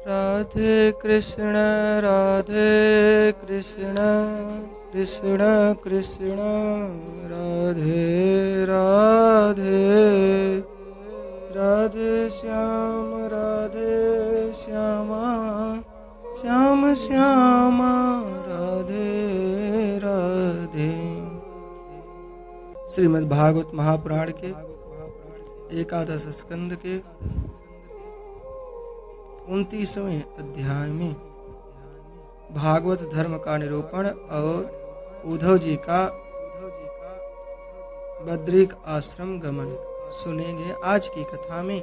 राधे कृष्ण कृष्ण कृष्ण राधे राधे। राधे श्याम श्याम श्याम राधे राधे। श्रीमद् भागवत महापुराण के एकादश स्कंद के 29वें अध्याय में भागवत धर्म का निरूपण और उद्धव जी का बद्रिक आश्रम गमन सुनेंगे। आज की कथा में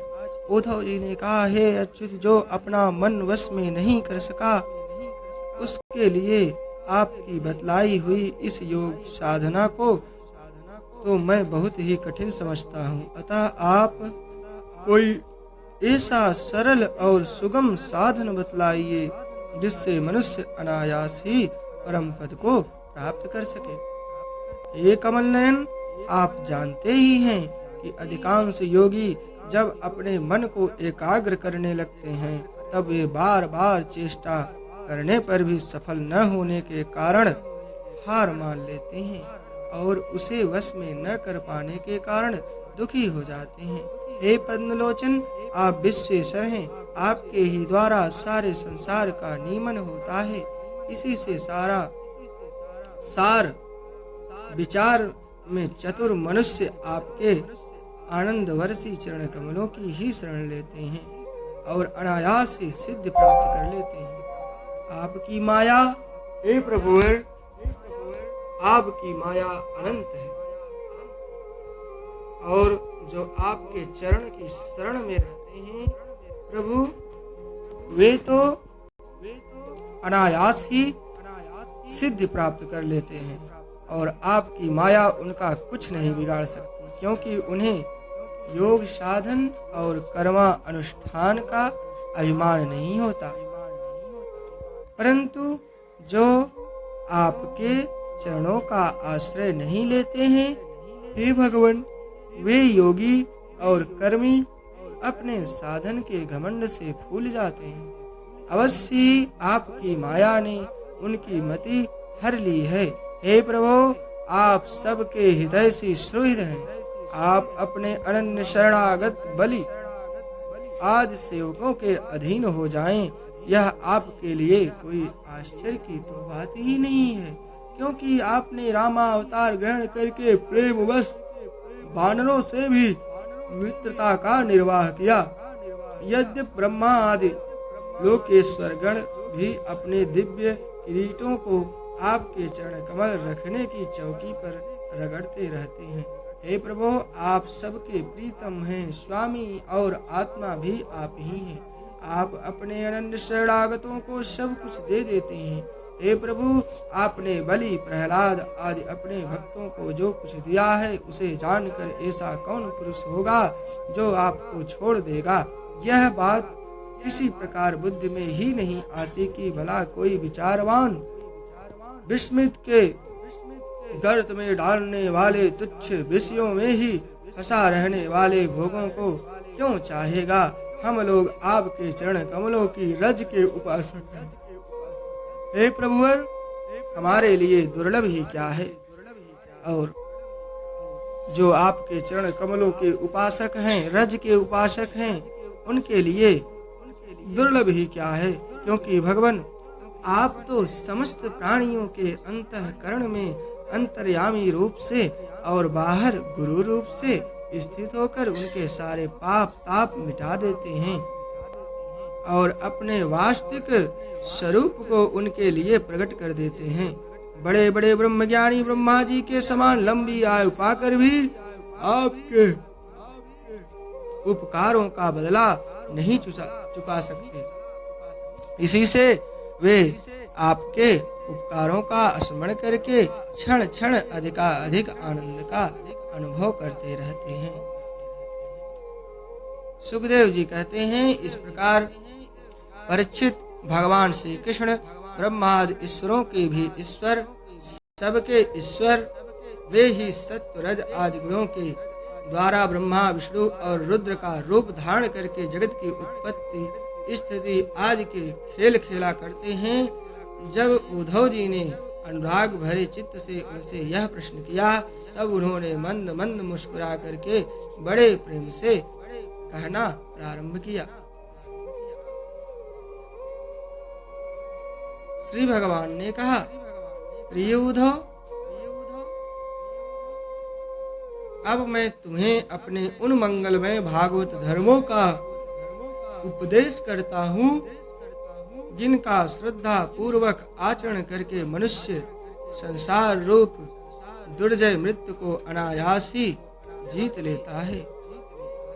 उद्धव जी ने कहा, हे अच्युत, जो अपना मन वश में नहीं कर सका उसके लिए आपकी बतलाई हुई इस योग साधना को तो मैं बहुत ही कठिन समझता हूँ। अतः आप कोई ऐसा सरल और सुगम साधन बतलाइए जिससे मनुष्य अनायास ही परम पद को प्राप्त कर सके। हे कमल नयन, आप जानते ही हैं कि अधिकांश योगी जब अपने मन को एकाग्र करने लगते हैं तब वे बार बार चेष्टा करने पर भी सफल न होने के कारण हार मान लेते हैं और उसे वश में न कर पाने के कारण दुखी हो जाते हैं। हे पद्मलोचन, आप विश्वेश्वर हैं, आपके ही द्वारा सारे संसार का नियमन होता है। इसी से सार विचार में चतुर मनुष्य आपके आनंद वर्षी चरण कमलों की ही शरण लेते हैं और अनायास ही सिद्धि प्राप्त कर लेते हैं। आपकी माया, हे प्रभुवर, आपकी माया अनंत है और जो आपके चरण की शरण में रहते हैं प्रभु, वे तो अनायास ही सिद्धि प्राप्त कर लेते हैं और आपकी माया उनका कुछ नहीं बिगाड़ सकती, क्योंकि उन्हें योग साधन और कर्मा अनुष्ठान का अभिमान नहीं होता। परंतु जो आपके चरणों का आश्रय नहीं लेते हैं, हे भगवान, वे योगी और कर्मी अपने साधन के घमंड से फूल जाते हैं। अवश्य आपकी माया ने उनकी मति हर ली है। हे प्रभु, आप सबके हृदय से सुहृद हैं। आप अपने अनन्य शरणागत बलि आदि सेवकों के अधीन हो जाएं, यह आपके लिए कोई आश्चर्य की तो बात ही नहीं है, क्योंकि आपने रामा अवतार ग्रहण करके प्रेमवश वानरों से भी मित्रता का निर्वाह किया। यद्यपि ब्रह्मा आदि लोकेश्वर गण भी अपने दिव्य किरीटों को आपके चरण कमल रखने की चौकी पर रगड़ते रहते हैं। हे प्रभु, आप सबके प्रीतम हैं, स्वामी और आत्मा भी आप ही हैं। आप अपने अनन्य शरणागतों को सब कुछ दे देते हैं। हे प्रभु, आपने बलि, प्रहलाद आदि अपने भक्तों को जो कुछ दिया है उसे जानकर ऐसा कौन पुरुष होगा जो आपको छोड़ देगा। यह बात किसी प्रकार बुद्धि में ही नहीं आती कि भला कोई विचारवान विस्मित के गर्त में डालने वाले तुच्छ विषयों में ही फंसा रहने वाले भोगों को क्यों चाहेगा। हम लोग आपके चरण कमलों की रज के उपासक हैं। हे प्रभुवर, हमारे लिए दुर्लभ ही क्या है, और जो आपके चरण कमलों के उपासक हैं, रज के उपासक हैं, उनके लिए दुर्लभ ही क्या है, क्योंकि भगवान आप तो समस्त प्राणियों के अंतःकरण में अंतर्यामी रूप से और बाहर गुरु रूप से स्थित होकर उनके सारे पाप ताप मिटा देते हैं और अपने वास्तविक स्वरूप को उनके लिए प्रकट कर देते हैं। बड़े बड़े ब्रह्मज्ञानी ब्रह्मा जी के समान लंबी आयु पाकर भी आपके उपकारों का बदला नहीं चुका सकते। इसी से वे आपके उपकारों का स्मरण करके क्षण क्षण अधिक आनंद का अनुभव करते रहते हैं। सुखदेव जी कहते हैं, इस प्रकार परीक्षित भगवान श्री कृष्ण ब्रह्मादि ईश्वरों के भी ईश्वर, सबके ईश्वर, वे ही सत्व रज आदि गुणों के द्वारा ब्रह्मा विष्णु और रुद्र का रूप धारण करके जगत की उत्पत्ति स्थिति आदि के खेल खेला करते हैं। जब उद्धव जी ने अनुराग भरे चित्त से उनसे यह प्रश्न किया, तब उन्होंने मंद मंद मुस्कुरा करके बड़े प्रेम से कहना प्रारंभ किया। श्री भगवान ने कहा, प्रिय उद्धव, अब मैं तुम्हें अपने उन मंगलमय भागवत धर्मों का उपदेश करता हूँ जिनका श्रद्धा पूर्वक आचरण करके मनुष्य संसार रूप दुर्जय मृत्यु को अनायास ही जीत लेता है।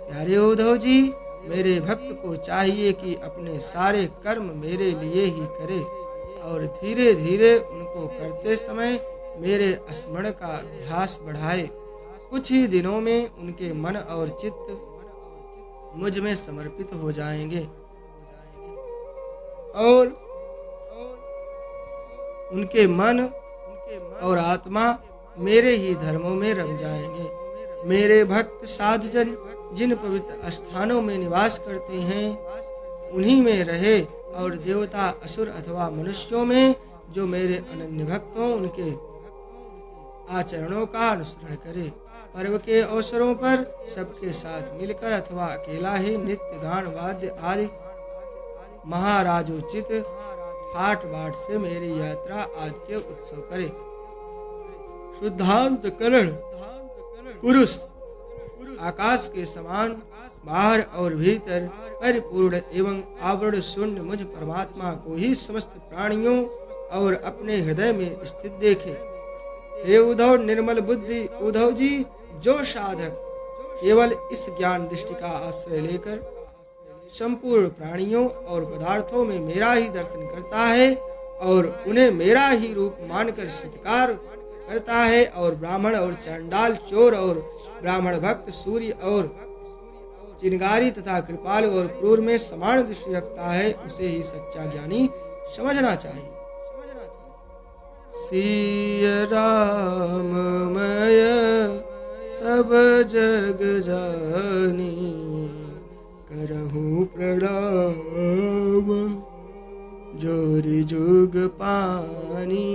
प्यारे उद्धव जी, मेरे भक्त को चाहिए कि अपने सारे कर्म मेरे लिए ही करे और धीरे धीरे उनको करते समय मेरे स्मरण का अभ्यास बढ़ाए। कुछ ही दिनों में उनके मन और चित्त मुझ में समर्पित हो जाएंगे और उनके मन और आत्मा मेरे ही धर्मों में रम जाएंगे। मेरे भक्त साधुजन जिन पवित्र स्थानों में निवास करते हैं उन्हीं में रहे और देवता, असुर अथवा मनुष्यों में जो मेरे अनन्य भक्त हों उनके आचरणों का अनुसरण करे। पर्व के अवसरों पर सबके साथ मिलकर अथवा अकेला ही नित्य गान वाद्य आदि महाराजोचित ठाट बाट से मेरी यात्रा आदि के उत्सव करे। शुद्धांत करण पुरुष आकाश के समान बाहर और भीतर परिपूर्ण एवं आवरण शून्य मुझ परमात्मा को ही समस्त प्राणियों और अपने हृदय में स्थित देखे। हे उद्धव निर्मल बुद्धि उद्धव जी, जो साधक केवल इस ज्ञान दृष्टि का आश्रय लेकर संपूर्ण प्राणियों और पदार्थों में मेरा ही दर्शन करता है और उन्हें मेरा ही रूप मानकर सत्कार करता है और ब्राह्मण और चांडाल, चोर और ब्राह्मण भक्त, सूर्य और चिनगारी तथा कृपाल और क्रूर में समान दृष्टि रखता है, उसे ही सच्चा ज्ञानी समझना चाहिए। सिय राम मय सब जग जानी, करहूँ प्रणाम जोरि जुग पानी।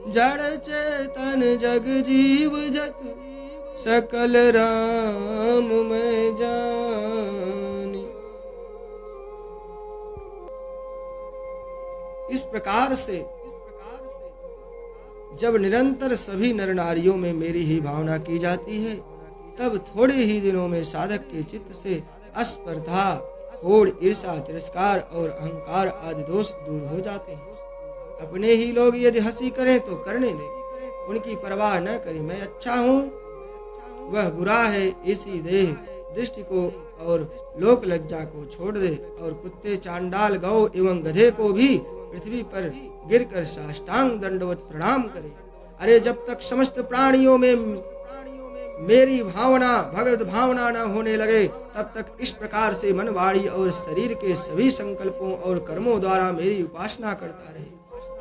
जड़ चेतन जग जीव जत सकल राम मैं जानी। इस प्रकार से जब निरंतर सभी नर नारियों में मेरी ही भावना की जाती है, तब थोड़े ही दिनों में साधक के चित्त से अस्पर्धा, होड़, ईर्षा, तिरस्कार और अहंकार आदि दोष दूर हो जाते हैं। अपने ही लोग यदि हंसी करें तो करने दें, उनकी परवाह न करें। मैं अच्छा हूँ, वह बुरा है, इसी देह दृष्टि को और लोक लज्जा को छोड़ दे और कुत्ते, चांडाल, गौ एवं गधे को भी पृथ्वी पर गिरकर साष्टांग दंडवत प्रणाम करे। अरे जब तक समस्त प्राणियों में मेरी भावना, भगवत भावना न होने लगे, तब तक इस प्रकार से मन, वाणी और शरीर के सभी संकल्पों और कर्मों द्वारा मेरी उपासना करता रहे।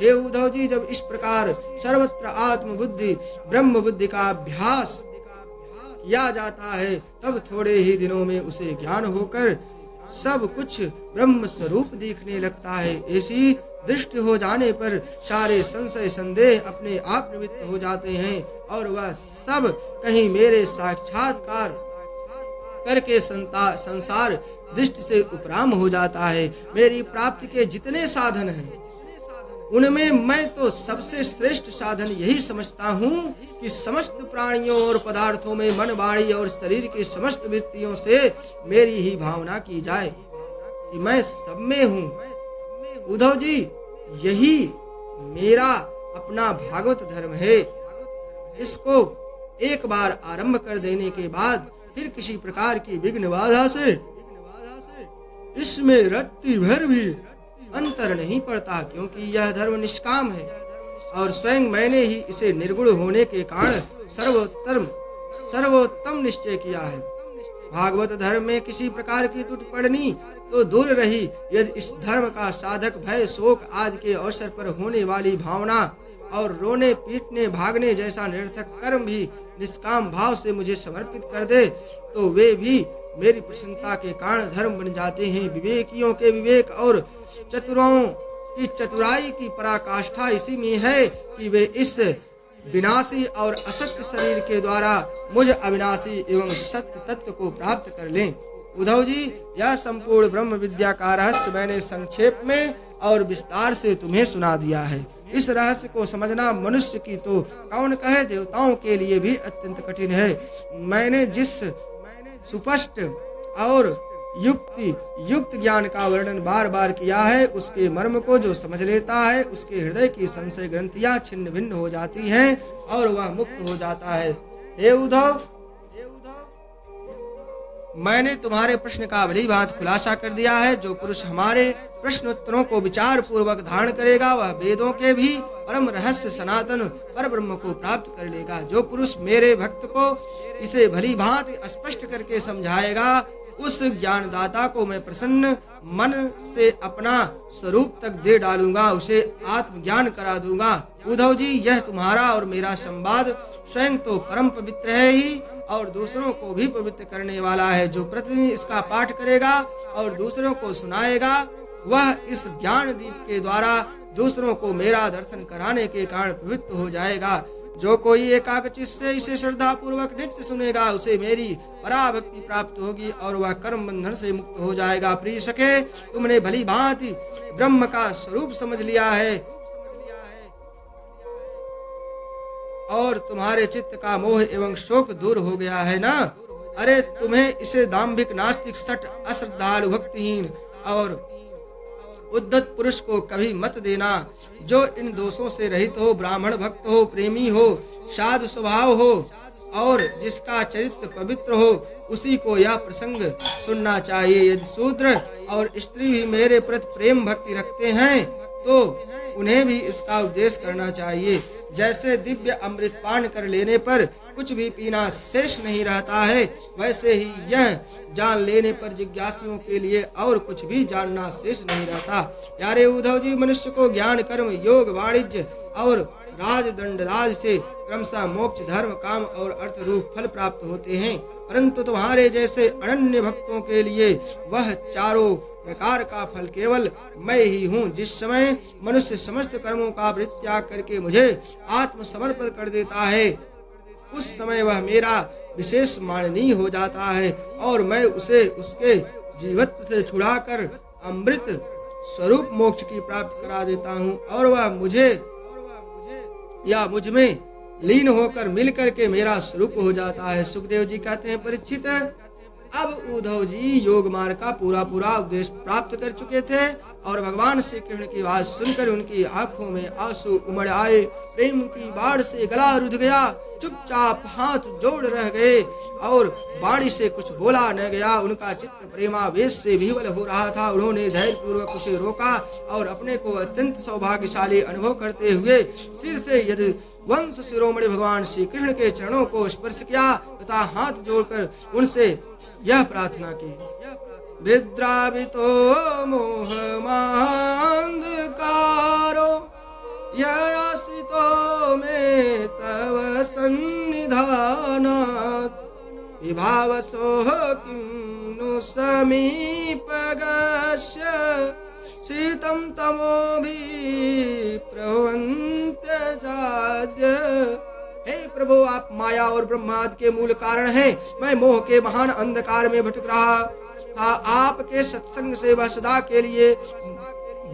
हे उद्धव जी, जब इस प्रकार सर्वत्र आत्म बुद्धि, ब्रह्म बुद्धि का अभ्यास किया जाता है, तब थोड़े ही दिनों में उसे ज्ञान होकर सब कुछ ब्रह्म स्वरूप दिखने लगता है। ऐसी दृष्टि हो जाने पर सारे संशय संदेह अपने आप निवृत्त हो जाते हैं और वह सब कहीं मेरे साक्षात्कार करके संसार दृष्टि से उपराम हो जाता है। मेरी प्राप्ति के जितने साधन हैं, उनमें मैं तो सबसे श्रेष्ठ साधन यही समझता हूँ कि समस्त प्राणियों और पदार्थों में मन, वाणी और शरीर के समस्त वृत्तियों से मेरी ही भावना की जाए कि मैं सब में हूँ। उद्धव जी, यही मेरा अपना भागवत धर्म है। इसको एक बार आरंभ कर देने के बाद फिर किसी प्रकार की विघ्न बाधा से इसमें रत्ती भर भी अंतर नहीं पड़ता, क्योंकि यह धर्म निष्काम है और स्वयं मैंने ही इसे निर्गुण होने के कारण सर्वोत्तम निश्चय किया है। भागवत धर्म में किसी प्रकार की त्रुटि पड़नी तो दूर रही, यदि इस धर्म का साधक भय, शोक आदि के अवसर पर होने वाली भावना और रोने, पीटने, भागने जैसा निरर्थक कर्म भी निष्काम भाव से मुझे समर्पित कर दे, तो वे भी मेरी प्रसन्नता के कारण धर्म बन जाते हैं। विवेकियों के विवेक और चतुरों की चतुराई की पराकाष्ठा इसी में है कि वे इस विनाशी और असत्य शरीर के द्वारा मुझ अविनाशी एवं सत्य तत्व को प्राप्त कर लें। उद्धव जी, यह संपूर्ण ब्रह्म विद्या का रहस्य मैंने संक्षेप में और विस्तार से तुम्हें सुना दिया है। इस रहस्य को समझना मनुष्य की तो कौन कहे, देवताओं के लिए भी अत्यंत कठिन है। मैंने जिस सुस्पष्ट और युक्त ज्ञान का वर्णन बार बार किया है, उसके मर्म को जो समझ लेता है, उसके हृदय की संशय ग्रंथियां छिन्न भिन्न हो जाती हैं और वह मुक्त हो जाता है। हे उद्धव, मैंने तुम्हारे प्रश्न का भली भांति खुलासा कर दिया है। जो पुरुष हमारे प्रश्नोत्तरों को विचार पूर्वक धारण करेगा, वह वेदों के भी परम रहस्य सनातन पर ब्रह्म को प्राप्त कर लेगा। जो पुरुष मेरे भक्त को इसे भली भांति स्पष्ट करके समझाएगा, उस ज्ञानदाता को मैं प्रसन्न मन से अपना स्वरूप तक दे डालूंगा, उसे आत्मज्ञान करा दूंगा। उद्धव जी, यह तुम्हारा और मेरा संवाद स्वयं तो परम पवित्र है ही और दूसरों को भी पवित्र करने वाला है। जो प्रतिदिन इसका पाठ करेगा और दूसरों को सुनाएगा, वह इस ज्ञान दीप के द्वारा दूसरों को मेरा दर्शन कराने के कारण पवित्र हो जाएगा। जो कोई एकाग्रचित्त से इसे श्रद्धा पूर्वक नित्य सुनेगा, उसे मेरी पराभक्ति प्राप्त होगी और वह कर्म बंधन से मुक्त हो जाएगा। प्रिय सखे, तुमने भली भांति ब्रह्म का स्वरूप समझ लिया है और तुम्हारे चित्त का मोह एवं शोक दूर हो गया है ना। अरे तुम्हें इसे दाम्भिक, नास्तिक, सठ, अश्रद्धालु, भक्तिहीन और उद्धत पुरुष को कभी मत देना। जो इन दोषों से रहित हो, ब्राह्मण भक्त हो, प्रेमी हो, साधु स्वभाव हो और जिसका चरित्र पवित्र हो, उसी को यह प्रसंग सुनना चाहिए। यदि शूद्र और स्त्री भी मेरे प्रति प्रेम भक्ति रखते हैं तो उन्हें भी इसका उपदेश करना चाहिए। जैसे दिव्य अमृत पान कर लेने पर कुछ भी पीना शेष नहीं रहता है, वैसे ही यह जान लेने पर जिज्ञासुओं के लिए और कुछ भी जानना शेष नहीं रहता। प्यारे उद्धव जी, मनुष्य को ज्ञान, कर्म, योग, वाणिज्य और राजदंड राज से क्रमशः मोक्ष, धर्म, काम और अर्थ रूप फल प्राप्त होते हैं, परंतु तुम्हारे जैसे अनन्य भक्तों के लिए वह चारों प्रकार का फल केवल मैं ही हूँ। जिस समय मनुष्य समस्त कर्मों का परित्याग करके मुझे आत्मसमर्पण कर देता है, उस समय वह मेरा विशेष माननीय हो जाता है और मैं उसे उसके जीवत्व से छुड़ाकर अमृत स्वरूप मोक्ष की प्राप्ति करा देता हूँ और वह मुझे या मुझ में लीन होकर मिल करके मेरा स्वरूप हो जाता है। सुखदेव जी कहते हैं, परीक्षित, अब उद्धव जी योग मार्ग का पूरा उपदेश प्राप्त कर चुके थे और भगवान श्री कृष्ण की बात सुनकर उनकी आंखों में आंसू उमड़ आए। प्रेम की बाढ़ से गला रुध गया, चुपचाप हाथ जोड़ रह गए और वाणी से कुछ बोला न गया। उनका चित्त प्रेमावेश से विह्वल हो रहा था। उन्होंने धैर्य पूर्वक उसे रोका और अपने को अत्यंत सौभाग्यशाली अनुभव करते हुए सिर से यदि वंश शिरोमणि भगवान श्री कृष्ण के चरणों को स्पर्श किया तथा हाथ जोड़कर उनसे यह प्रार्थना की, विद्रावितो मोह मांधकारो यश्रितो में तव सन्निधानात् विभावसोह किं नु समीपगस्य शीतं तमोभि प्रवन्त्यजाद्य। हे प्रभु, आप माया और ब्रह्मादि के मूल कारण हैं। मैं मोह के महान अंधकार में भटक रहा था। आपके सत्संग से वह सदा के लिए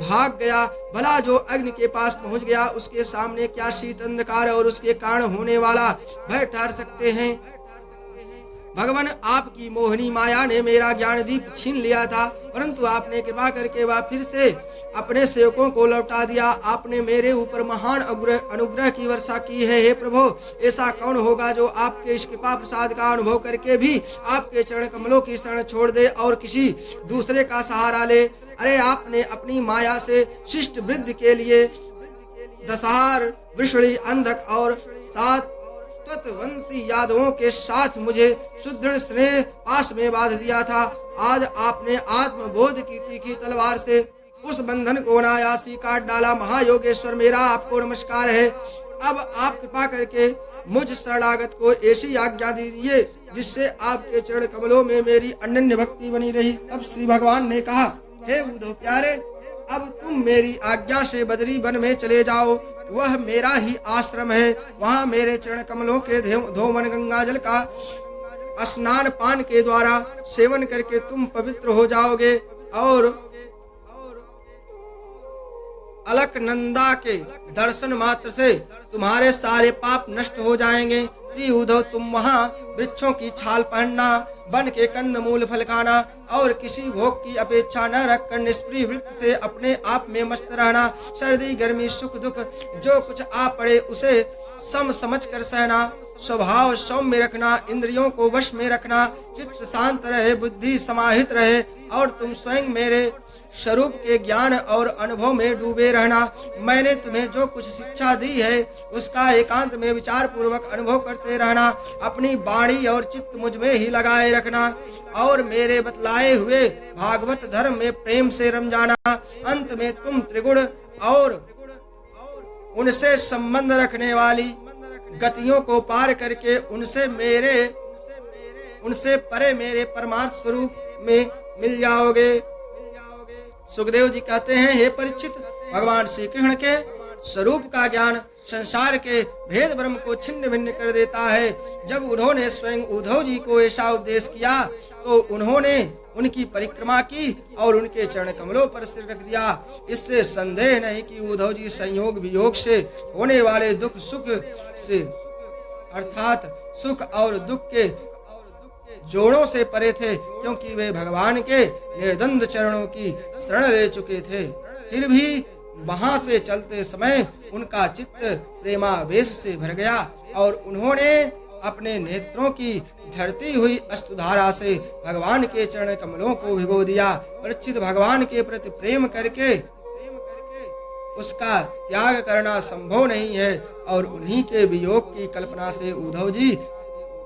भाग गया। भला जो अग्नि के पास पहुंच गया, उसके सामने क्या शीत अंधकार और उसके कारण होने वाला भय ठहर सकते हैं। भगवान, आपकी मोहिनी माया ने मेरा ज्ञान दीप छीन लिया था, परंतु आपने कृपा करके वह फिर से अपने सेवकों को लौटा दिया। आपने मेरे ऊपर महान अनुग्रह की वर्षा की है। हे प्रभु, ऐसा कौन होगा जो आपके इस कृपा प्रसाद का अनुभव करके भी आपके चरण कमलों की शरण छोड़ दे और किसी दूसरे का सहारा ले। अरे, आपने अपनी माया से शिष्ट वृद्धि के लिए दशहार, वृषणी, अंधक और 7 वंशी यादवों के साथ मुझे सुदृढ़ स्नेह पास में बांध दिया था। आज आपने आत्मबोध की तीखी तलवार से उस बंधन को अनायासी काट डाला। महायोगेश्वर, मेरा आपको नमस्कार है। अब आप कृपा करके मुझ शरणागत को ऐसी आज्ञा दीजिए जिससे आपके चरण कमलों में मेरी अनन्य भक्ति बनी रही। तब श्री भगवान ने कहा, हे उद्धव प्यारे, अब तुम मेरी आज्ञा से बदरी वन में चले जाओ। वह मेरा ही आश्रम है। वहाँ मेरे चरण कमलों के धोवन गंगा जल का स्नान पान के द्वारा सेवन करके तुम पवित्र हो जाओगे और अलकनंदा के दर्शन मात्र से तुम्हारे सारे पाप नष्ट हो जाएंगे। प्रिय उद्धव, तुम वहाँ वृक्षों की छाल पहनना, वन के कंद मूल फल खाना और किसी भोग की अपेक्षा न रखकर निष्प्रिय वृत्ति से अपने आप में मस्त रहना। सर्दी गर्मी सुख दुख जो कुछ आ पड़े उसे सम समझ कर सहना। स्वभाव सौम्य रखना, इंद्रियों को वश में रखना, चित्त शांत रहे, बुद्धि समाहित रहे और तुम स्वयं मेरे स्वरूप के ज्ञान और अनुभव में डूबे रहना। मैंने तुम्हें जो कुछ शिक्षा दी है उसका एकांत में विचार पूर्वक अनुभव करते रहना। अपनी वाणी और चित्त मुझ में ही लगाए रखना और मेरे बतलाए हुए भागवत धर्म में प्रेम से रम जाना। अंत में तुम त्रिगुण और उनसे संबंध रखने वाली गतियों को पार करके उनसे परे मेरे परमार्थ स्वरूप में मिल जाओगे। सुखदेव जी कहते हैं, हे परीक्षित, भगवान श्री कृष्ण के स्वरूप का ज्ञान संसार के भेद ब्रह्म को छिन्न भिन्न कर देता है। जब उन्होंने स्वयं उद्धव जी को ऐसा उपदेश किया तो उन्होंने उनकी परिक्रमा की और उनके चरण कमलों पर सिर रख दिया। इससे संदेह नहीं कि उद्धव जी संयोग वियोग से होने वाले दुख सुख से अर्थात सुख और दुख के जोड़ों से परे थे, क्योंकि वे भगवान के निर्द्वंद चरणों की शरण ले चुके थे। फिर भी वहां से चलते समय उनका चित्त प्रेमावेश से भर गया और उन्होंने अपने नेत्रों की झरती अश्रु अश्रुधारा से भगवान के चरण कमलों को भिगो दिया। परीक्षित, भगवान के प्रति प्रेम करके उसका त्याग करना संभव नहीं है और उन्हीं के वियोग की कल्पना से उद्धव जी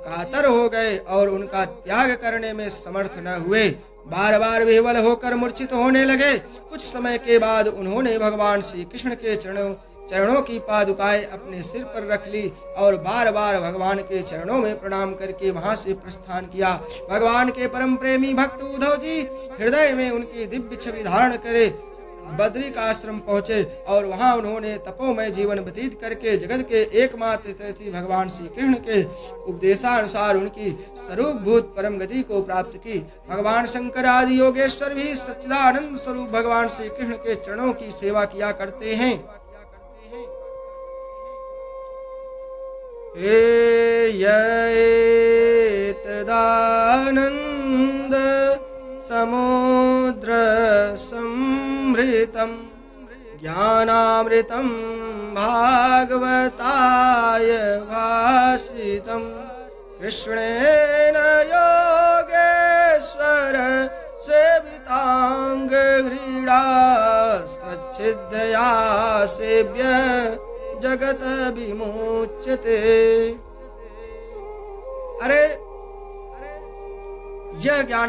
कातर हो गए और उनका त्याग करने में समर्थ न हुए। बार बार विह्वल होकर मूर्छित होने लगे। कुछ समय के बाद उन्होंने भगवान श्री कृष्ण के चरणों की पादुकाएं अपने सिर पर रख ली और बार बार भगवान के चरणों में प्रणाम करके वहां से प्रस्थान किया। भगवान के परम प्रेमी भक्त उद्धव जी हृदय में उनकी दिव्य छवि धारण करे बद्री का आश्रम पहुँचे और वहाँ उन्होंने तपोमय जीवन व्यतीत करके जगत के एकमात्र हितैषी भगवान श्री कृष्ण के उपदेशानुसार उनकी स्वरूप भूत परम गति को प्राप्त की। भगवान शंकर आदि योगेश्वर भी सच्चिदानंद स्वरूप भगवान श्री कृष्ण के चरणों की सेवा किया करते हैं। तदानंद समुद्र समृतम ज्ञानामृतम भागवताय भाषितम कृष्णेन योगेश्वर सेवितांग क्रीड़ा स्वच्छिदया सेव्य जगत विमुच्यते। अरे यह ज्ञान